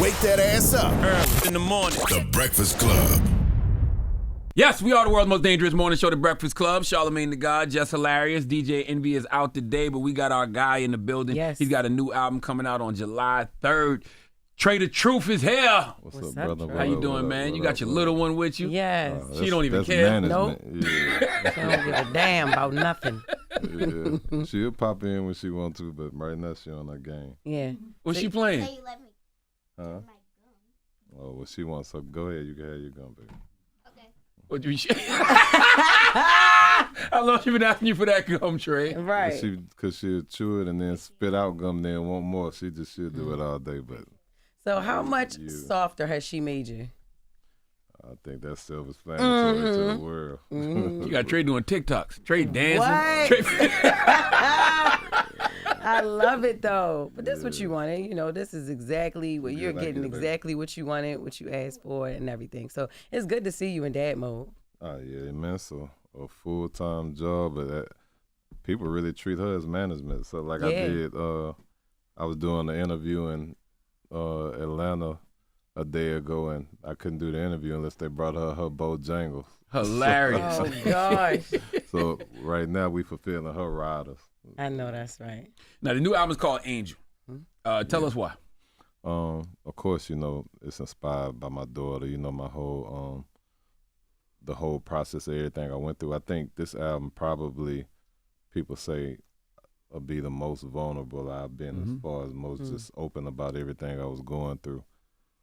wake that ass up. Early in the morning. The Breakfast Club. Yes, we are the world's most dangerous morning show, The Breakfast Club. Charlamagne the God, Jess Hilarious. DJ Envy is out today, but we got our guy in the building. Yes. He's got a new album coming out on July 3rd. Trae the Truth is here. What's up, brother? How you doing, man? You got your little one with you? Yes. She don't even care. Nope. Yeah. She don't give a damn about nothing. Yeah. She'll pop in when she want to, but right now she on her game. Yeah. What's she playing? Hey, let me. Huh? My gun. Oh, well, she wants, so go ahead. You can have your gun, baby. Okay. What you? How long she been asking you for that gum, Trae? Right. Because she'll chew it and then spit out gum, then want more. She'll do it all day, but So how much softer has she made you? I think that's self-explanatory to the world. You got Trae doing TikToks. Trae dancing. What? I love it though. But that's what you wanted. You know, this is exactly what you're getting, exactly what you wanted, what you asked for and everything. So it's good to see you in dad mode. Oh, yeah, man. So a full-time job, but people really treat her as management. So like I did, I was doing an interview in Atlanta a day ago, and I couldn't do the interview unless they brought her Bojangles. Hilarious. Oh gosh. So right now we fulfilling her riders. I know that's right. Now the new album's called Angel. Tell us why. Of course, you know, it's inspired by my daughter. You know, my whole the whole process of everything I went through. I think this album probably, people say, will be the most vulnerable I've been as far as most just open about everything I was going through.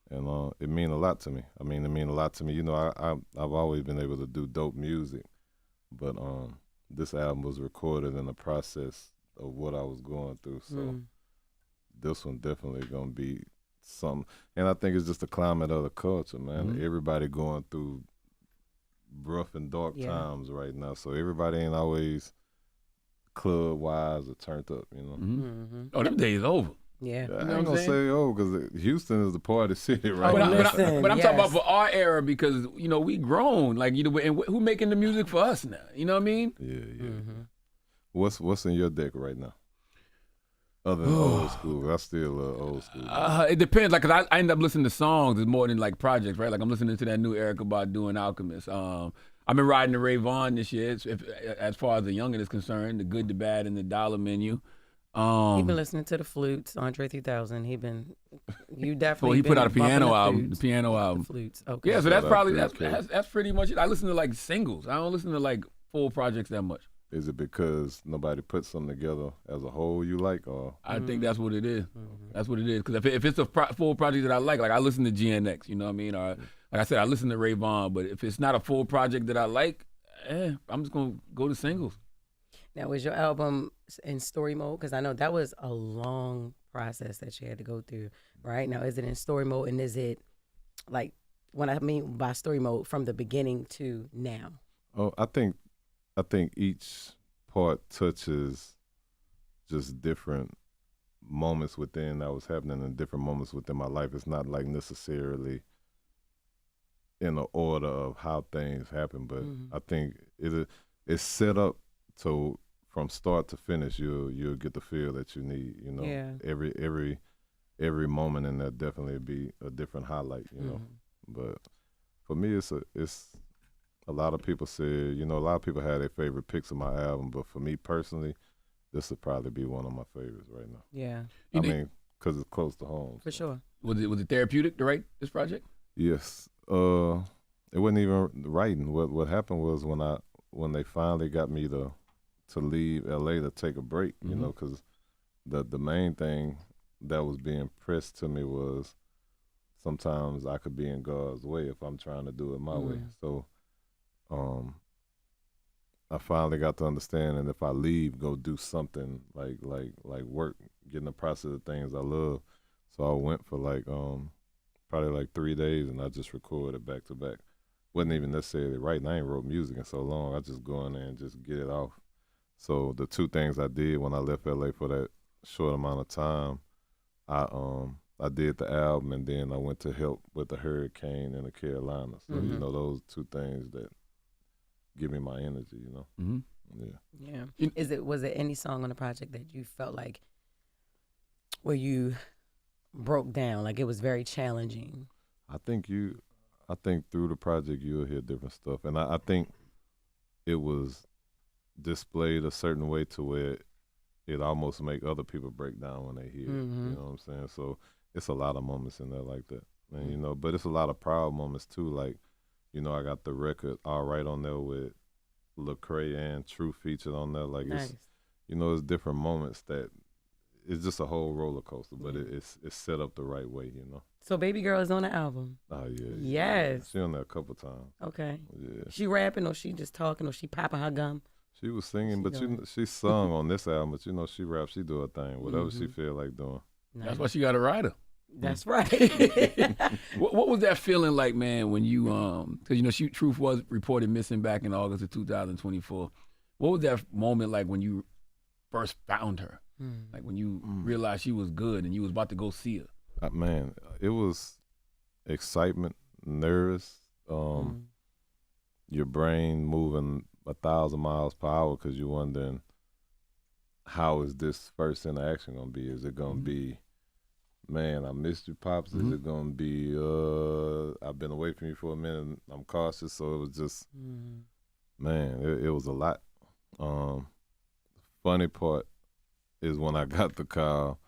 And it mean a lot to me. I mean, it mean a lot to me. You know, I've always been able to do dope music, but this album was recorded in the process of what I was going through. So this one definitely gonna be something. And I think it's just the climate of the culture, man. Everybody going through rough and dark times right now. So everybody ain't always club wise or turned up, you know. Oh, them days over. Yeah. I ain't gonna say because Houston is the party city right But now. I'm talking about for our era because, you know, we grown. Like, you know, and who making the music for us now? You know what I mean? Yeah. What's in your deck right now? Other than old school, I still love old school. It depends. Like, 'cause I end up listening to songs more than like projects, right? Like I'm listening to that new Erykah Badu and Alchemist. I've been riding the Ray Vaughn this year. As far as the youngin' is concerned, the Good, the Bad, and the Dollar Menu. He been listening to the Flutes, Andre 3000. You definitely. Well, he put out a piano album. Flutes. The piano album. The Flutes. Okay. Yeah, so that's pretty much it. I listen to like singles. I don't listen to like full projects that much. Is it because nobody put something together as a whole you like, or? I think that's what it is. That's what it is. Because if it's a full project that I like I listen to GNX. You know what I mean? Or like I said, I listen to Ray Vaughn. But if it's not a full project that I like, I'm just gonna go to singles. Now, was your album in story mode? Because I know that was a long process that you had to go through, right? Now, is it in story mode, and is it, like, what I mean by story mode, from the beginning to now? Oh, I think each part touches just different moments within that was happening and different moments within my life. It's not, like, necessarily in the order of how things happen, but I think it's set up so from start to finish, you'll get the feel that you need. You know, every moment in there definitely be a different highlight. You know, but for me, it's a lot of people say, you know, a lot of people have their favorite picks of my album, but for me personally, this would probably be one of my favorites right now. Yeah, I mean, because it's close to home. For sure. Was it therapeutic to write this project? Yes. It wasn't even writing. What happened was when they finally got me to leave LA to take a break, you know, because the main thing that was being pressed to me was sometimes I could be in God's way if I'm trying to do it my way. So I finally got to understand, and if I leave, go do something like work, get in the process of things I love. So I went for probably like 3 days, and I just recorded back to back. Wasn't even necessarily writing. I ain't wrote music in so long. I just go in there and just get it off. So the two things I did when I left LA for that short amount of time, I did the album, and then I went to help with the hurricane in the Carolinas. So you know, those two things that give me my energy. You know, Yeah. Was there any song on the project that you felt like where you broke down? Like it was very challenging. I think through the project you'll hear different stuff, and I think it was displayed a certain way to where it almost make other people break down when they hear it. You know what I'm saying? So it's a lot of moments in there like that, and you know, but it's a lot of proud moments too. Like, you know, I got the record all right on there with Trae and True featured on there. Like Nice. it's, you know, it's different moments that it's just a whole roller coaster, but it's set up the right way, you know. So Baby Girl is on the album. Oh yeah. Yes. She on there a couple times. Okay. Yeah. She rapping or she just talking or she popping her gum? She was singing, but she sung on this album. But you know, she raps, she do her thing, whatever she feel like doing. Nice. That's why she got a writer. That's right. What was that feeling like, man, when you because you know Truth was reported missing back in August of 2024. What was that moment like when you first found her? Like when you realized she was good and you was about to go see her? Man, it was excitement, nervous, your brain moving 1,000 miles per hour because you're wondering, how is this first interaction gonna be? Is it gonna be, man, I missed you, Pops? Is it gonna be, I've been away from you for a minute, I'm cautious? So it was just, man, it was a lot. Funny part is when I got the call,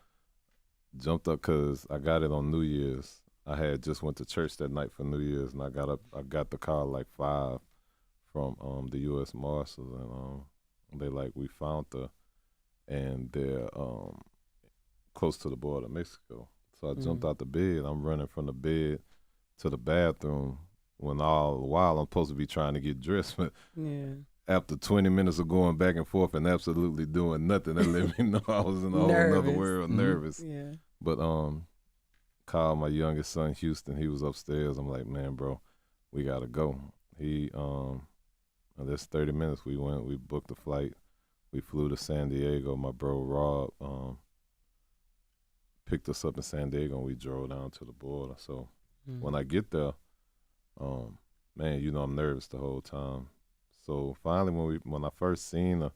jumped up because I got it on New Year's. I had just went to church that night for New Year's, and I got the call like 5 from the U.S. Marshals, and they like, we found her, and they're close to the border of Mexico. So I jumped out the bed. I'm running from the bed to the bathroom when all the while I'm supposed to be trying to get dressed. But after 20 minutes of going back and forth and absolutely doing nothing, that let me know I was in a whole nother world, nervous. Yeah. But called my youngest son, Houston. He was upstairs. I'm like, man, bro, we got to go. He, that's 30 minutes. We booked a flight. We flew to San Diego. My bro, Rob, picked us up in San Diego, and we drove down to the border. So when I get there, man, you know, I'm nervous the whole time. So finally, when I first seen her,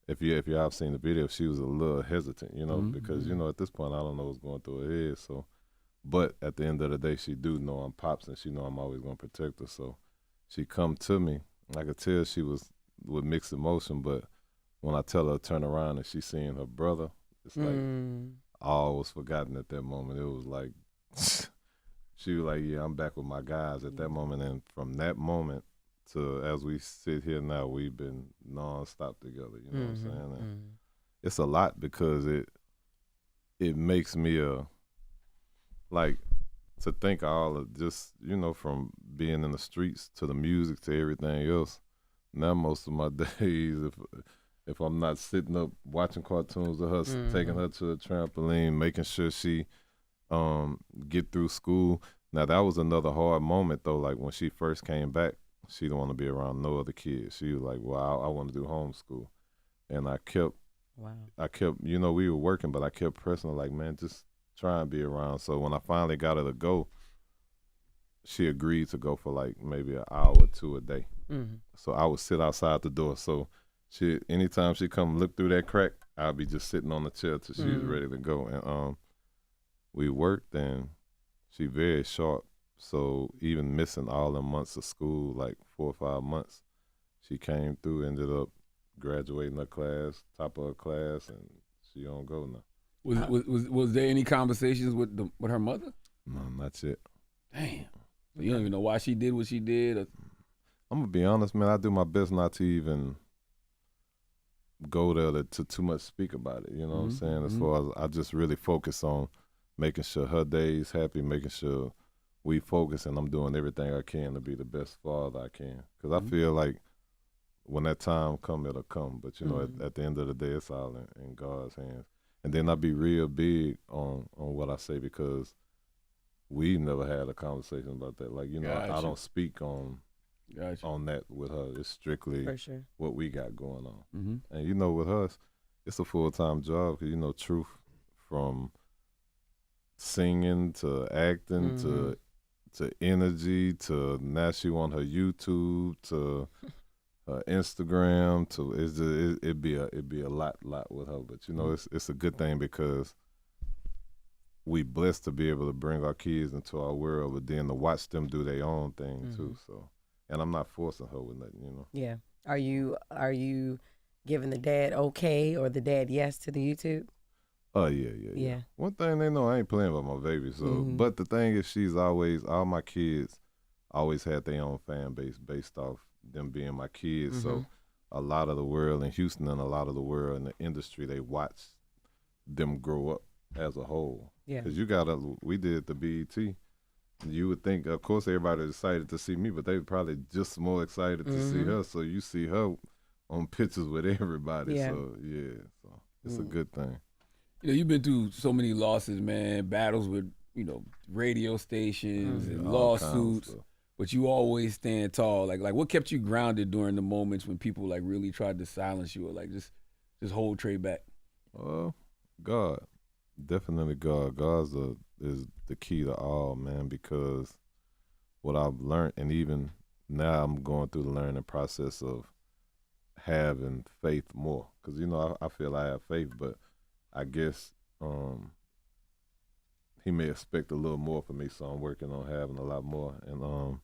if you have seen the video, she was a little hesitant, you know, because, you know, at this point, I don't know what's going through her head. So, but at the end of the day, she do know I'm Pops, and she know I'm always going to protect her. So she come to me. I could tell she was with mixed emotion, but when I tell her to turn around and she seeing her brother, it's like all was forgotten at that moment. It was like, she was like, yeah, I'm back with my guys at that moment. And from that moment to as we sit here now, we've been nonstop together, you know what I'm saying? And it's a lot because it makes me like, to think all of just, you know, from being in the streets to the music to everything else. Now most of my days, if I'm not sitting up watching cartoons with her, taking her to a trampoline, making sure she get through school. Now that was another hard moment though. Like when she first came back, she didn't want to be around no other kids. She was like, well, I want to do homeschool. And I kept, you know, we were working, but I kept pressing her like, man, just try and be around. So when I finally got her to go, she agreed to go for like maybe an hour or 2 a day. So I would sit outside the door. So anytime she come look through that crack, I'll be just sitting on the chair till she was ready to go. And we worked, and she very sharp. So even missing all the months of school, like 4 or 5 months, she came through, ended up graduating her class, top of her class, and she on go now. Was there any conversations with her mother? No, not yet. Damn. So you don't even know why she did what she did? Or... I'm going to be honest, man. I do my best not to even go there to too much speak about it. You know what I'm saying? As far as I just really focus on making sure her day's happy, making sure we focus, and I'm doing everything I can to be the best father I can. Because I feel like when that time come, it'll come. But, you know, at the end of the day, it's all in God's hands. And then I be real big on what I say because we never had a conversation about that. Like, you know, I don't speak on that with her. It's strictly what we got going on. And, you know, with us, it's a full-time job because, you know, Truth, from singing to acting to energy to now she on her YouTube to Instagram to it'd be a lot with her, but you know it's a good thing because we blessed to be able to bring our kids into our world, but then to watch them do their own thing too. So, and I'm not forcing her with nothing, you know. Yeah. Are you giving the dad okay or the dad yes to the YouTube? Oh yeah. One thing they know, I ain't playing with my baby. So, but the thing is, she's always, all my kids always had their own fan base based off them being my kids. So, a lot of the world in Houston and a lot of the world in the industry, they watch them grow up as a whole. Yeah. Because we did the BET. You would think, of course, everybody excited to see me, but they were probably just more excited to see her. So you see her on pictures with everybody. Yeah. So it's a good thing. You know, you've been through so many losses, man. Battles with, radio stations and lawsuits, but you always stand tall. Like what kept you grounded during the moments when people like really tried to silence you or like just hold Trae back? God, definitely God. Is the key to all, man, because what I've learned, and even now I'm going through the learning process of having faith more. Because, I feel I have faith, but I guess he may expect a little more from me, so I'm working on having a lot more. And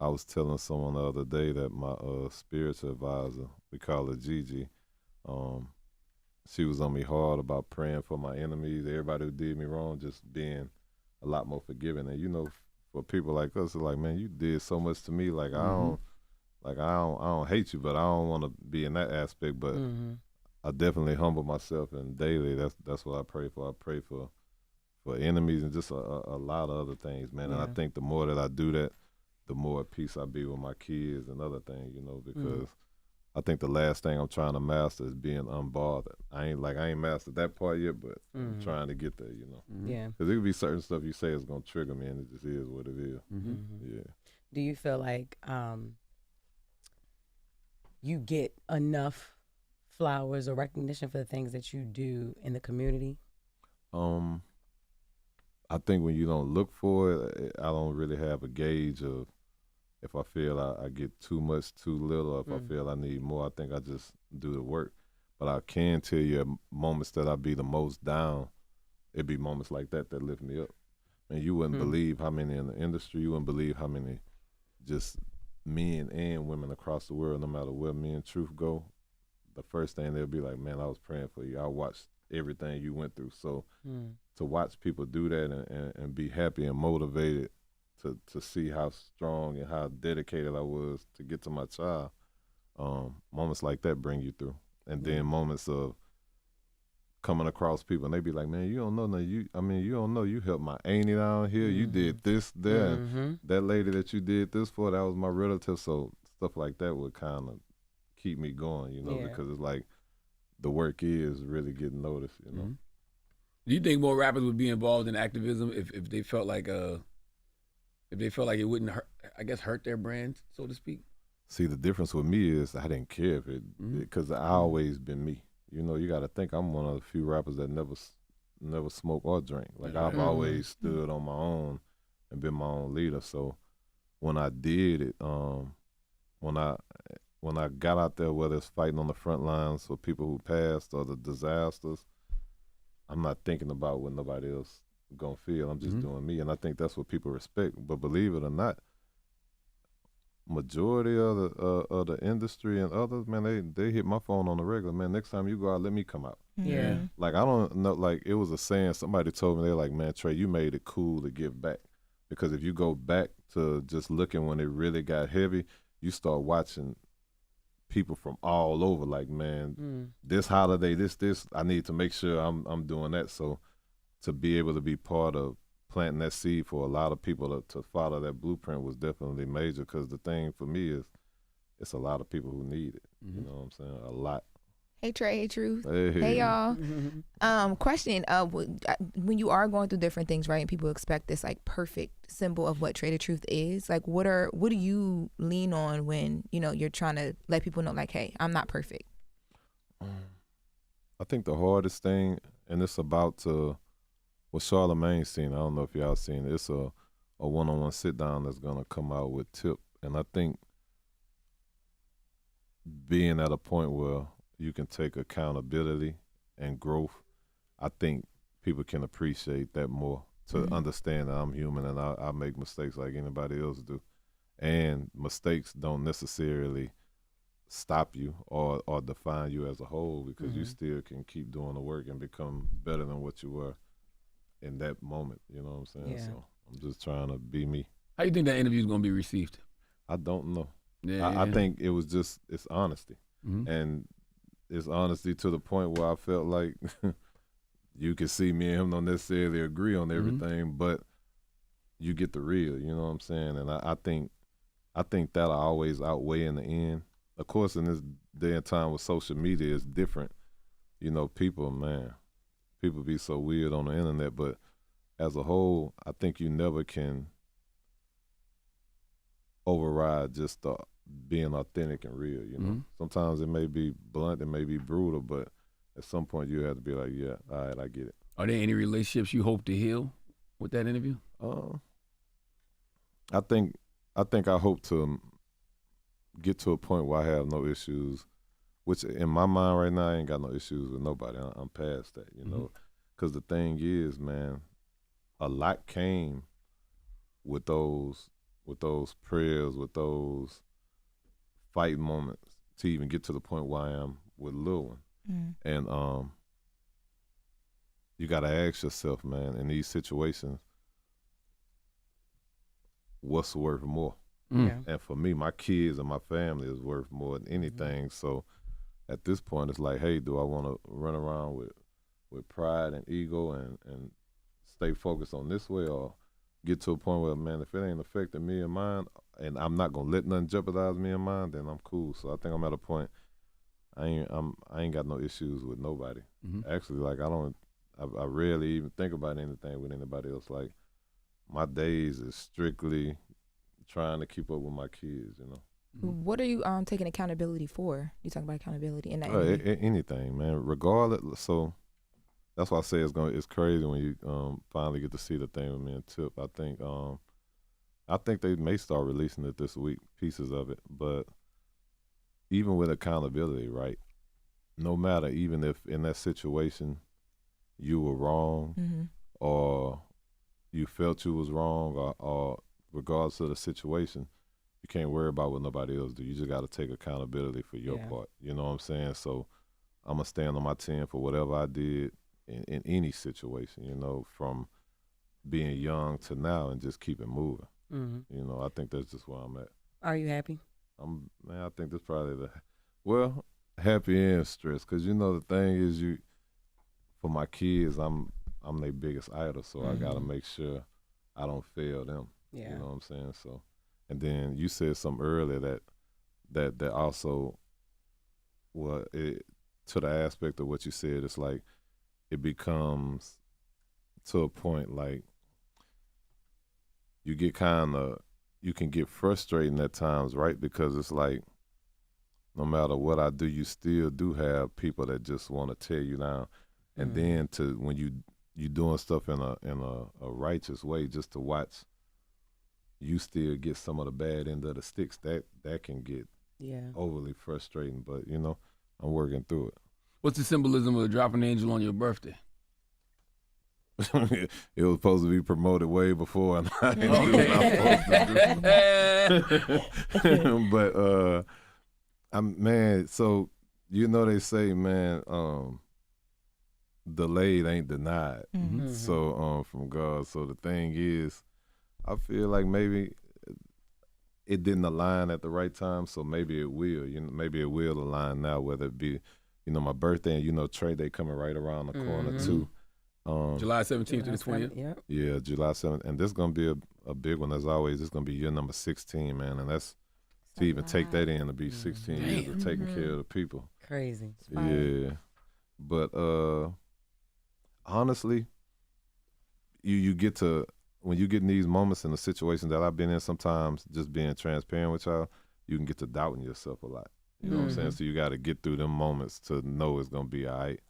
I was telling someone the other day that my spiritual advisor, we call her Gigi, she was on me hard about praying for my enemies, everybody who did me wrong, just being a lot more forgiving. And for people like us, it's like, man, you did so much to me. Like I don't hate you, but I don't want to be in that aspect. But I definitely humble myself, and daily that's what I pray for. I pray for enemies and just a lot of other things, man. And I think the more that I do that, the more at peace I be with my kids and other things, because I think the last thing I'm trying to master is being unbothered. I ain't mastered that part yet, but I'm trying to get there, Yeah. Because it could be certain stuff you say is going to trigger me, and it just is what it is. Yeah. Do you feel like you get enough flowers or recognition for the things that you do in the community? I think when you don't look for it, I don't really have a gauge of if I feel I get too much, too little, or if I feel I need more. I think I just do the work. But I can tell you moments that I be the most down, it be moments like that lift me up. And you wouldn't believe how many in the industry, you wouldn't believe how many just men and women across the world, no matter where me and Truth go, the first thing they'll be like, man, I was praying for you. I watched everything you went through. So to watch people do that and be happy and motivated to see how strong and how dedicated I was to get to my child, moments like that bring you through. And then moments of coming across people and they be like, man, you don't know, you don't know, you helped my auntie down here, you did this, there, and that lady that you did this for, that was my relative. So stuff like that would kind of keep me going, because it's like the work is really getting noticed, Do you think more rappers would be involved in activism if they felt like it wouldn't hurt their brand, so to speak? See, the difference with me is I didn't care if it, because I always been me. You got to think I'm one of the few rappers that never smoke or drink. Like I've always stood on my own and been my own leader. So when I did it, when I got out there, whether it's fighting on the front lines for people who passed or the disasters, I'm not thinking about what nobody else gonna feel. I'm just doing me, and I think that's what people respect. But believe it or not, majority of the industry and others, man, they hit my phone on the regular. Man, next time you go out, let me come out. Yeah. Like I don't know. Like it was a saying. Somebody told me, they're like, man, Trae, you made it cool to give back, because if you go back to just looking when it really got heavy, you start watching people from all over. Like, man, this holiday, this, I need to make sure I'm doing that. So to be able to be part of planting that seed for a lot of people to follow that blueprint was definitely major, because the thing for me is it's a lot of people who need it. You know what I'm saying? A lot. Hey, Trae. Hey, Truth. Hey, y'all. Question, when you are going through different things, right, and people expect this like perfect symbol of what Trae the Truth is, like what do you lean on when, you're trying to let people know, like, hey, I'm not perfect? I think the hardest thing, and it's about to, what Charlamagne seen, I don't know if y'all seen it, it's a one-on-one sit-down that's going to come out with Tip. And I think being at a point where you can take accountability and growth, I think people can appreciate that more, to understand that I'm human and I make mistakes like anybody else do. And mistakes don't necessarily stop you or define you as a whole, because you still can keep doing the work and become better than what you were in that moment. You know what I'm saying? Yeah. So I'm just trying to be me. How you think that interview is going to be received? I don't know. Yeah, I think it was just, it's honesty. Mhm. And it's honesty to the point where I felt like you could see me and him don't necessarily agree on everything, but you get the real, you know what I'm saying? And I think that'll always outweigh in the end. Of course, in this day and time with social media, it's different. You know, people be so weird on the internet, but as a whole, I think you never can override just being authentic and real, you know? Sometimes it may be blunt, it may be brutal, but at some point you have to be like, yeah, all right, I get it. Are there any relationships you hope to heal with that interview? I think I hope to get to a point where I have no issues, which in my mind right now, I ain't got no issues with nobody. I'm past that, you know? Because the thing is, man, a lot came with those prayers, with those fight moments to even get to the point where I am with Lil One. And you got to ask yourself, man, in these situations, what's worth more? Yeah. And for me, my kids and my family is worth more than anything. So at this point, it's like, hey, do I want to run around with pride and ego and stay focused on this way, or get to a point where, man, if it ain't affecting me and mine, and I'm not gonna let nothing jeopardize me and mine, then I'm cool. So I think I'm at a point. I ain't got no issues with nobody. Actually, like I rarely even think about anything with anybody else. Like my days is strictly trying to keep up with my kids, you know. What are you taking accountability for? You talking about accountability in that anything, man. Regardless, so that's why I say it's crazy when you finally get to see the thing with me and Tip. I think they may start releasing it this week, pieces of it. But even with accountability, right? No matter, even if in that situation you were wrong or you felt you was wrong, or regardless of the situation, you can't worry about what nobody else do. You just got to take accountability for your part. You know what I'm saying? So I'm going to stand on my 10 for whatever I did in any situation, you know, from being young to now, and just keep it moving. You know, I think that's just where I'm at. Are you happy? I think that's probably happy and stressed, because, you know, the thing is, for my kids, I'm their biggest idol, so I got to make sure I don't fail them. Yeah. You know what I'm saying? So, and then you said something earlier that also, to the aspect of what you said, it's like it becomes to a point like you can get frustrating at times, right? Because it's like no matter what I do, you still do have people that just want to tear you down, and then when you doing stuff in a righteous way, just to watch you still get some of the bad end of the sticks, that can get overly frustrating. But, you know, I'm working through it. What's the symbolism of dropping angel on your birthday? It was supposed to be promoted way before, and I didn't do what I'm supposed to do. But so you know they say, man, delayed ain't denied. So from God. So the thing is, I feel like maybe it didn't align at the right time, so maybe it will. You know, maybe it will align now, whether it be, you know, my birthday and, you know, Trae Day coming right around the corner too. July 17th to the 20th. Yeah, July 7th, and this is gonna be a big one as always. This is gonna be year number 16, man, and that's to even take that in, to be 16 years of taking care of the people. Crazy. Yeah, but honestly, you get to, when you get in these moments and the situations that I've been in, sometimes just being transparent with y'all, you can get to doubting yourself a lot. You know what I'm saying? So you got to get through them moments to know it's gonna be all right.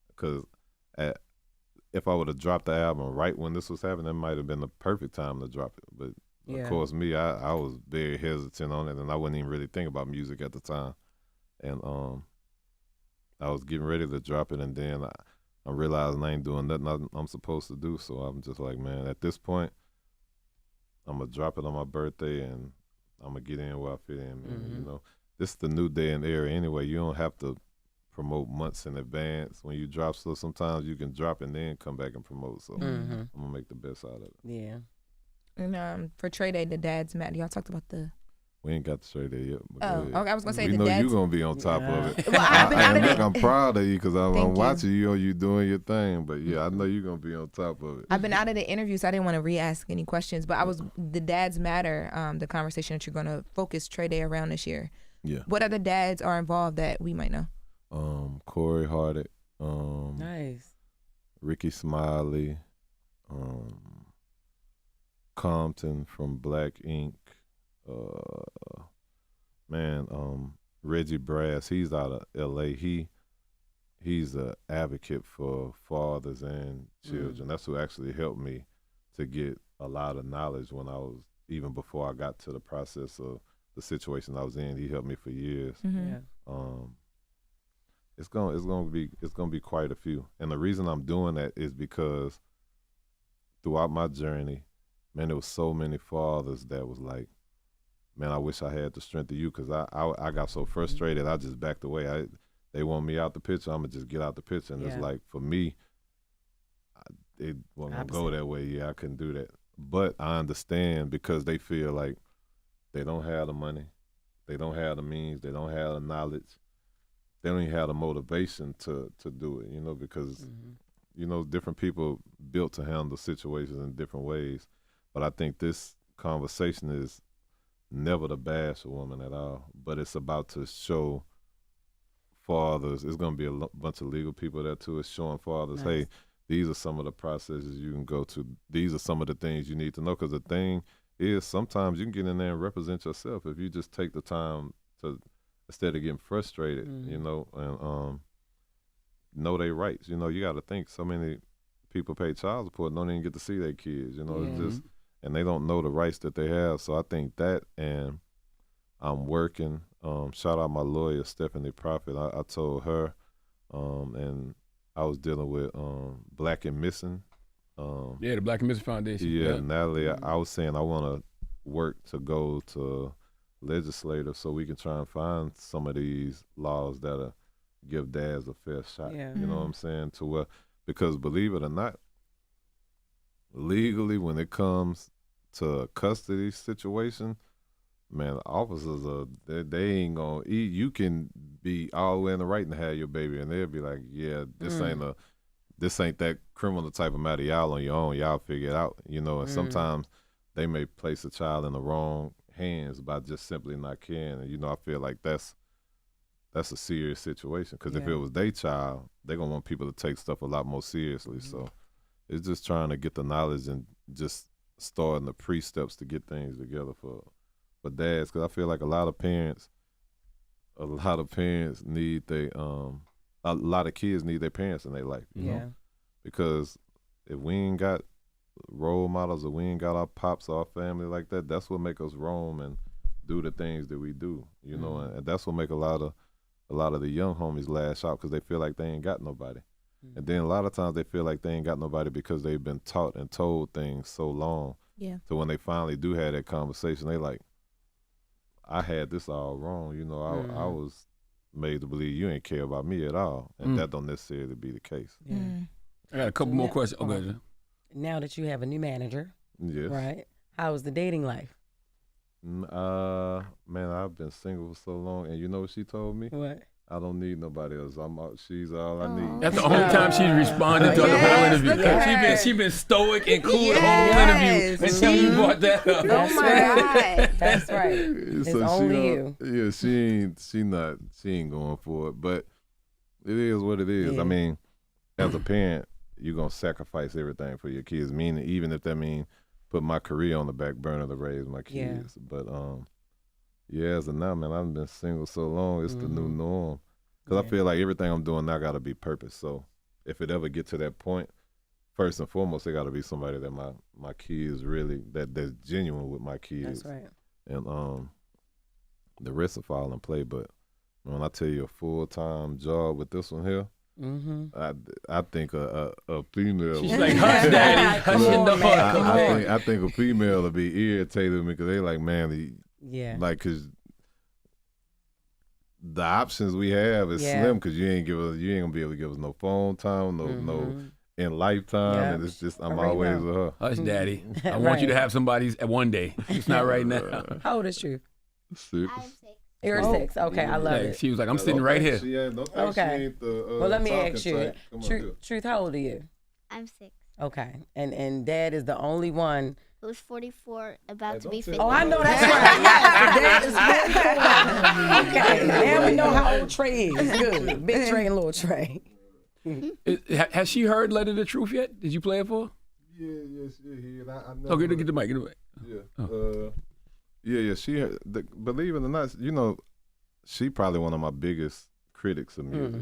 Because if I would have dropped the album right when this was happening, it might have been the perfect time to drop it. But of course, me, I was very hesitant on it, and I wasn't even really thinking about music at the time. And I was getting ready to drop it, and then I'm realizing I ain't doing nothing I'm supposed to do. So I'm just like, man, at this point, I'm going to drop it on my birthday and I'm going to get in where I fit in, man. You know, this is the new day and era anyway. You don't have to promote months in advance. When you drop stuff, sometimes you can drop and then come back and promote. So I'm going to make the best out of it. Yeah. And for Trae Day, the dads matter. Y'all talked about the. We ain't got to Trae Day yet. But Oh, okay. I was gonna say we the know dads. you gonna be on top of it. Well, I've been out of it. I'm proud of you because I'm Thank you. watching you doing your thing. But yeah, I know you're gonna be on top of it. I've been out of the interview, so I didn't want to re-ask any questions. But I was the dads matter. The conversation that you're gonna focus Trae Day around this year. Yeah. What other dads are involved that we might know? Corey Hardick, Nice. Ricky Smiley, Compton from Black Ink, Reggie Brass. He's out of L.A. He's an advocate for fathers and children. That's who actually helped me to get a lot of knowledge when I was, even before I got to the process of the situation I was in. He helped me for years. Yeah. It's gonna be quite a few. And the reason I'm doing that is because throughout my journey, man, there was so many fathers that was like, man, I wish I had the strength of you, because I got so frustrated, I just backed away. They want me out the picture, I'm gonna just get out the picture. And it's like, for me, it wasn't gonna go that way. Yeah, I couldn't do that. But I understand, because they feel like they don't have the money, they don't have the means, they don't have the knowledge, they don't even have the motivation to do it, you know, because, you know, different people built to handle situations in different ways. But I think this conversation is never to bash a woman at all, but it's about to show fathers. It's going to be a bunch of legal people there too. It's showing fathers, hey, these are some of the processes you can go to. These are some of the things you need to know, because the thing is, sometimes you can get in there and represent yourself if you just take the time to, instead of getting frustrated, you know, and know their rights. You know, you got to think, so many people pay child support and don't even get to see their kids, you know. It's just, and they don't know the rights that they have. So I think that, and I'm working, shout out my lawyer, Stephanie Prophet. I told her, and I was dealing with Black and Missing. The Black and Missing Foundation. Yeah, Natalie, I was saying I want to work to go to legislators so we can try and find some of these laws that give dads a fair shot. Yeah. You know what I'm saying? To where, because believe it or not, legally, when it comes to a custody situation, man, officers they ain't gonna eat. You can be all the way in the right and have your baby, and they'll be like, yeah, this ain't that criminal type of matter. Y'all on your own, y'all figure it out, you know. And sometimes they may place a child in the wrong hands by just simply not caring. And, you know, I feel like that's a serious situation, because if it was their child, they're gonna want people to take stuff a lot more seriously. So it's just trying to get the knowledge and just starting the pre-steps to get things together for dads, because I feel like a lot of parents need a lot of kids need their parents in their life, you know, because if we ain't got role models, or we ain't got our pops or our family like that, that's what make us roam and do the things that we do, you know, and that's what make a lot of the young homies lash out, because they feel like they ain't got nobody. And then a lot of times they feel like they ain't got nobody because they've been taught and told things so long. Yeah. So when they finally do have that conversation, they like, I had this all wrong. You know, I was made to believe you ain't care about me at all. And that don't necessarily be the case. Yeah. I got a couple more questions. Oh, good. Now that you have a new manager, yes, right? How's the dating life? Man, I've been single for so long, and you know what she told me? What? I don't need nobody else. She's all I need. That's the only time she's responded to the whole interview. Yes. She been stoic and cool the whole interview until you brought that up. Oh my God. That's right. It's So only you. Yeah, she ain't going for it. But it is what it is. Yeah. I mean, as a parent, you're gonna sacrifice everything for your kids. Meaning, even if that means put my career on the back burner to raise my kids. But as of now, man, I've been single so long, it's the new norm. Because I feel like everything I'm doing now got to be purpose. So if it ever get to that point, first and foremost, it got to be somebody that my kids really, that's genuine with my kids. That's right. And the rest will fall in play. But when I tell you a full-time job with this one here, I think a female. She's like, hush, daddy, hush your dog. I think a female would be irritated with me because they like, man, like, cause the options we have is slim because you ain't gonna be able to give us no phone time, no in lifetime, and it's just I'm always with her. Hush, daddy. I want you to have somebody's at one day. It's not right now. How old is you? 6. I'm 6. You're 6. Okay, I love it. She was like, I'm sitting right here. Okay. Well, let me ask you. Truth, how old are you? I'm 6. Okay, and Dad is the only one. Who's 44, about to be 50. Oh, I know that's right. Yes, Dad is 44. Okay, now we know how old Trae is. Good, big Trae and little Trae. Has she heard "Let It the Truth" yet? Did you play it for her? Yeah, she heard. I never, Okay, get the mic. Get the mic. Yeah. She heard, believe it or not, you know, she probably one of my biggest critics of music.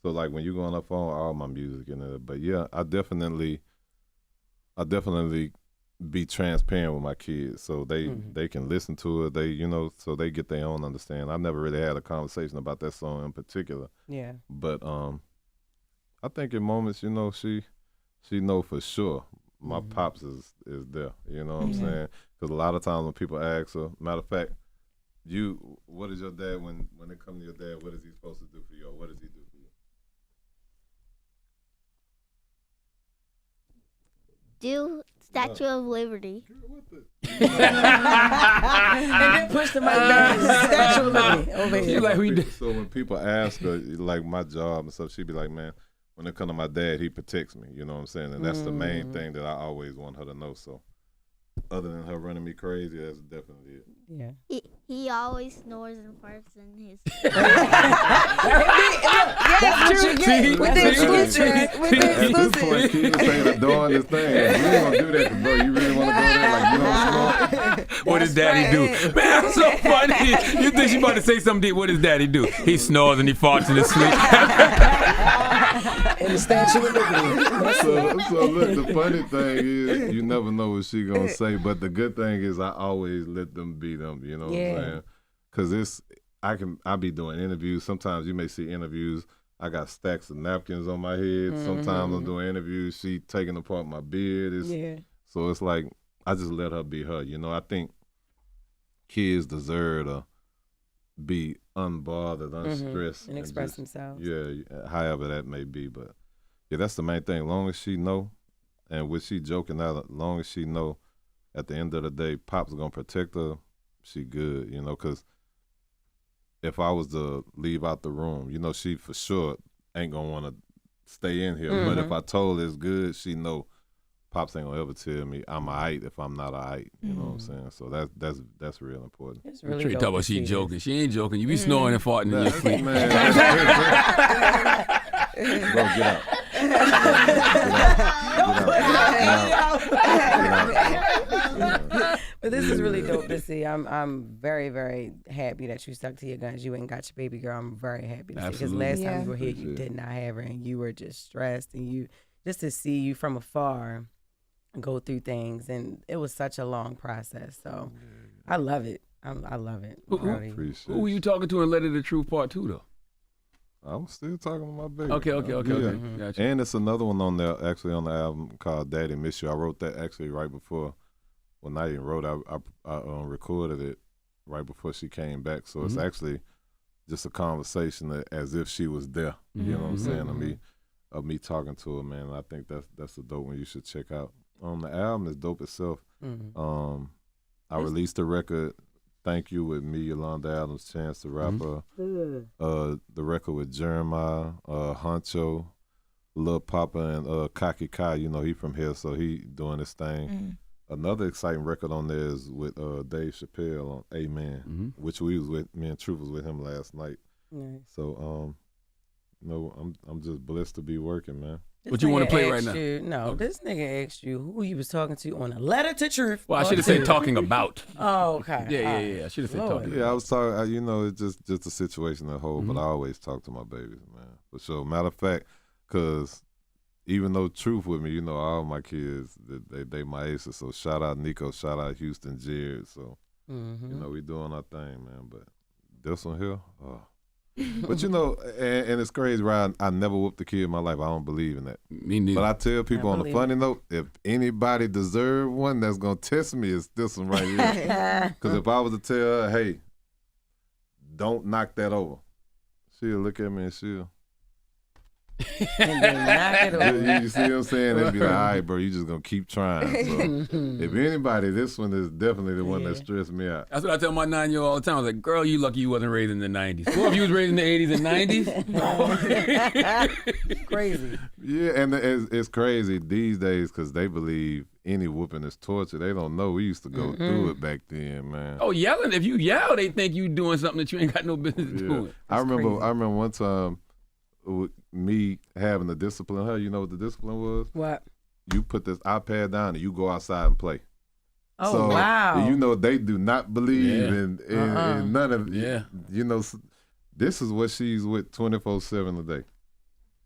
So like when you go on her phone, all my music in it. But yeah, I definitely be transparent with my kids so they can listen to it. They, you know, so they get their own understanding. I never really had a conversation about that song in particular. Yeah. But I think in moments, you know, she know for sure my pops is there. You know what I'm saying? Because a lot of times when people ask her, matter of fact, what is your dad when it comes to your dad? What is he supposed to do for you? Or what does he do for you? Do Statue of Liberty. And then push the mic back. Statue of Liberty over here. Like we did. So when people ask her, like my job and stuff, she'd be like, man, when it comes to my dad, he protects me. You know what I'm saying? And that's the main thing that I always want her to know. So other than her running me crazy, that's definitely it. Yeah. He always snores and farts in his. That's what you get with the exclusive. With the exclusive. Keep saying doing this thing. You ain't gonna do that, 'cause, bro. You really want to go there? Like you don't snore? What does daddy do? Man, that's so funny. You think she about to say something deep? What does daddy do? He snores and he farts in his sleep. And the Statue of Liberty. So look, the funny thing is you never know what she gonna say, but the good thing is I always let them be them. You know what I'm saying? Because I be doing interviews. Sometimes you may see interviews. I got stacks of napkins on my head. Sometimes I'm doing interviews. She taking apart my beard. So it's like I just let her be her. You know, I think kids deserve to be unbothered, unstressed, and express themselves. Yeah, however that may be. But yeah, that's the main thing. As long as she know, and with she joking out, as long as she know, at the end of the day, Pop's gonna protect her. She good, you know, because if I was to leave out the room, you know, she for sure ain't gonna want to stay in here. But if I told her it's good, she know Pops ain't gonna ever tell me I'm aight if I'm not aight. You know what I'm saying? So that's real important. It's really Trae talk about she joking. She ain't joking. You be snoring and farting in your sleep. Man, go get out. But this is really dope to see. I'm very, very happy that you stuck to your guns. You went and got your baby girl. I'm very happy to see. Because last time you were here, you did not have her, and you were just stressed. And you just to see you from afar go through things, and it was such a long process. So I love it. I love it. Who were you talking to in Let It the Truth Part 2 though? I'm still talking to my baby. Okay. Gotcha. And it's another one on there, actually on the album called Daddy Miss You. I wrote that actually right before. Well, not even wrote. I recorded it right before she came back. So it's actually just a conversation as if she was there. You know what I'm saying? Of me talking to her, man. I think that's a dope one you should check out. The album is dope itself. I released a record, Thank You, with me, Yolanda Adams, Chance the Rapper. The record with Jeremiah, Honcho, Lil Papa, and Kaki Kai. You know, he from here, so he doing this thing. Another exciting record on there is with Dave Chappelle on Amen, which we was with. Me and Truth was with him last night. Nice. So, I'm just blessed to be working, man. What you want to play right now? This nigga asked you who you was talking to on a letter to Truth. Well, I should have said talking about. Oh, okay. Yeah. I should have said talking about. Yeah, I was talking, it's just a situation at whole, but I always talk to my babies, man. For sure. Matter of fact, because even though Truth with me, you know, all my kids, they my aces. So shout out Nico, shout out Houston, Jared. So, you know, we doing our thing, man. But this one here, But you know, and it's crazy, right? I never whooped a kid in my life. I don't believe in that. Me neither. But I tell people on the believe funny note, if anybody deserve one that's gonna test me, it's this one right here. Because if I was to tell her, hey, don't knock that over, she'll look at me and she'll. And then knock it over. You see what I'm saying? They'd be like, all right, bro, you just gonna keep trying. So if anybody, this one is definitely the one that stressed me out. That's what I tell my 9-year-old all the time. I was like, girl, you lucky you wasn't raised in the 90s. Well, if you was raised in the 80s and 90s. Crazy. Yeah, and it's crazy these days because they believe any whooping is torture. They don't know. We used to go through it back then, man. Oh, yelling. If you yell, they think you doing something that you ain't got no business doing. I remember one time with me having to discipline her. You know what the discipline was? What? You put this iPad down and you go outside and play. Oh, so, wow. You know, they do not believe in none of Yeah. You know, this is what she's with 24/7 a day.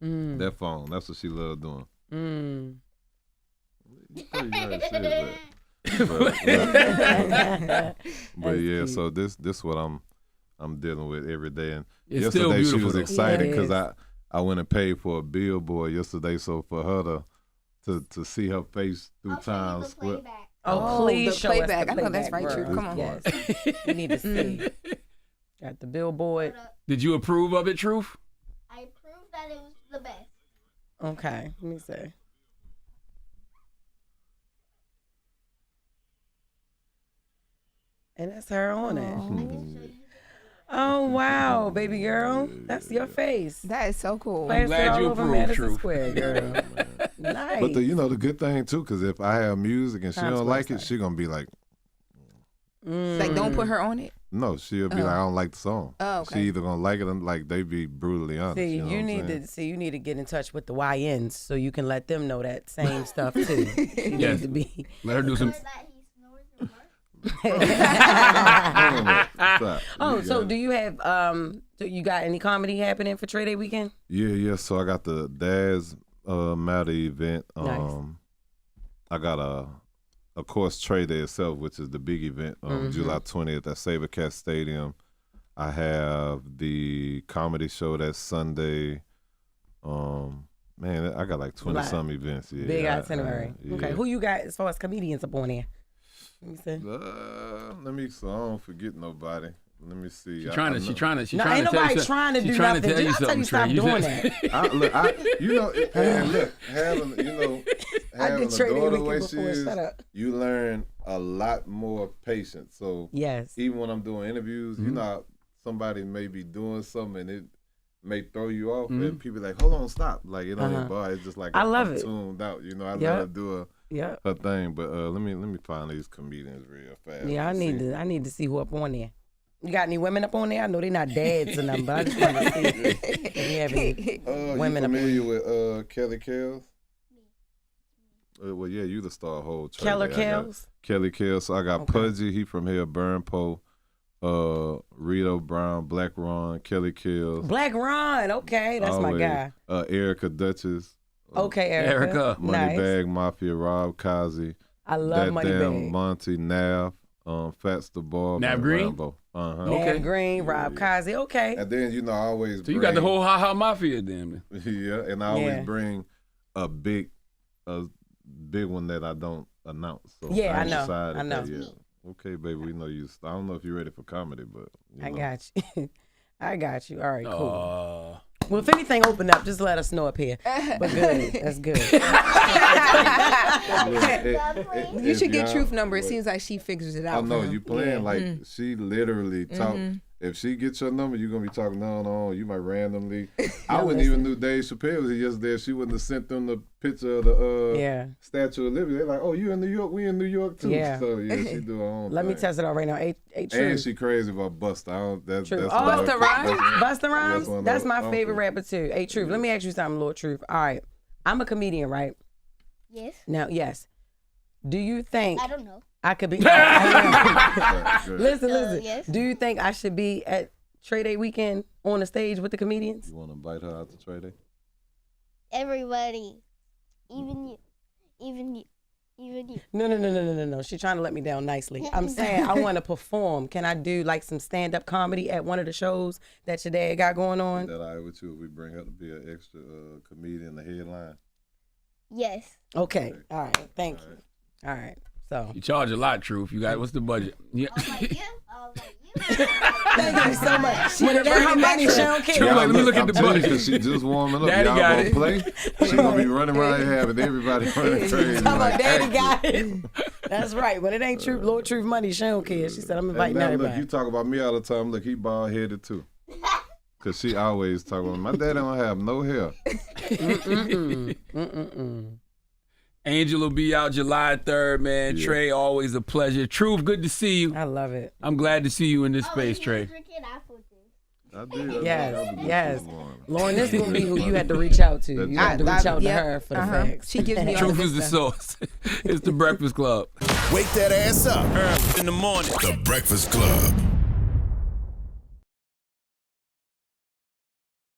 That phone. That's what she loved doing. You probably heard shit, but yeah, so this what I'm dealing with every day. And It's still yesterday she beautiful, was though. excited Yeah, it because is. I went and paid for a billboard yesterday. So for her to see her face through Times Square. Oh, please the show playback. us the I know that's playback, right, bro. True. Come on. Yes. We need to see. Got the billboard. Did you approve of it, Truth? I proved that it was the best. Okay, let me see. And that's her on it. Oh, wow, baby girl. That's your face. That is so cool. I'm Plastered glad all you over approved, Madison Truth. Square, girl. Nice. But the good thing too, because if I have music and she Times don't Square like it, style. she gonna be like, Like, don't put her on it. no, she'll be like, I don't like the song. Oh, okay. She either gonna like it or like they be brutally honest. See, you know what I'm saying? you need to get in touch with the YNs so you can let them know that same stuff too. You Yes. need to be. Let her do some. That he snores and barks. Stop. Oh, You so got- do you have so you got any comedy happening for Trae Day weekend? Yeah. So I got the Daz Matter event. Nice. I got of course, Trae Day itself, which is the big event, July 20th at Sabercat Stadium. I have the comedy show that Sunday. Man, I got like 20-some events. Yeah, Big itinerary. yeah. Okay, who you got as far as comedians up on there? Let me see. Let me so I don't forget nobody. Let me see. She trying to No, ain't tell you nobody something. trying to She do trying nothing. to tell you I tell you something, stop Trae. doing that. And look, having I having did a Trae Day daughter the way weekend she before. is, Shut up. you learn a lot more patience. So Yes. even when I'm doing interviews, you know, how somebody may be doing something and it may throw you off, and people like, hold on, stop. Like it on your bar. It's just like I love I'm it. tuned out. You know, I Yep. let her do Yep. her thing. But let me find these comedians real fast. Yeah, I Let's see. need to see who up on there. You got any women up on there? I know they not dads or nothing, but I just want to see if you have any women you up on familiar with Kelly Kells? Well, yeah, you the star whole. Keller Trae Day. I got Kells? Kelly Kells. So I got Pudgy. He from here. Burnpo. Rito Brown. Black Ron. Kelly Kells. Black Ron. Okay, that's my always, guy. Erica Duchess. Okay, Erica. Nice. Moneybag Mafia. Rob Kazi. I love That damn Moneybag. Monty Nav. Fats the Ball. Nav and Green? Rambo. Nav Okay. Green, Rob Kazi. Okay. And then I always. So you got the whole Ha Ha Mafia, then. Man. Yeah, and I always Yeah. bring a big one that I don't announce. So Yeah, I ain't know. decided I know. that yet. Okay, baby, we know you. I don't know if you're ready for comedy, but I know. got you. I got you. All right, cool. Uh, Well, if anything open up, just let us know up here. But good. That's good. You should get If Truth y'all- number. It seems like she figures it I out. know for him. you playing Yeah. like she literally talk. If she gets your number, you're gonna be talking on. You might randomly. I wouldn't even knew Dave Chappelle was here yesterday. If she wouldn't have sent them the picture of the Yeah. Statue of Liberty. They're like, oh, you in New York? We in New York too. Yeah. So yeah, she do her own. Let me thing. test it out right now. Eight And Truth. she crazy about Busta. I don't, that, True. that's Oh, one of Busta her- Rhymes? that's- Busta Rhymes? one of That's her my favorite uncles. rapper too. Hey, Truth, let me ask you something, Lord Truth. All right. I'm a comedian, right? Yes. Now, yes. Do you think I don't know. I could be? Good. Listen. Yes. Do you think I should be at Trae Day weekend on the stage with the comedians? You want to invite her out to Trae Day? Everybody, even you, Even you. No. She's trying to let me down nicely. I'm saying I want to perform. Can I do like some stand-up comedy at one of the shows that your dad got going on? That all right with you? We bring her to be an extra comedian, the headline. Yes. Okay. All right. Thank you. All right. So. You charge a lot, Truth. You got what's the budget? Yeah. I was like, you. I was like, you. Thank you so much. When it ain't her money, she don't care. True, like, let me look at the budget. Cause she just warming up. Daddy Y'all got gonna it. play? She gonna be running around here having everybody running crazy. Talking like, about Daddy "Hey." got it. That's right. When it ain't Truth, Lord Truth money, she don't care. She said, I'm inviting And now, everybody. Look, you talk about me all the time. Look, he bald headed too. Cause she always talk about my daddy don't have no hair. Angel will be out July 3rd, man. Yeah. Trae, always a pleasure. Truth, good to see you. I love it. I'm glad to see you in this space, Trae. Trae. I did. Yes. Lauren, this is gonna be who you had to reach out to. You had to reach out to yep. her for the facts. She gives me all Truth the is the good stuff. source. It's the Breakfast Club. Wake that ass up. In the morning. The Breakfast Club.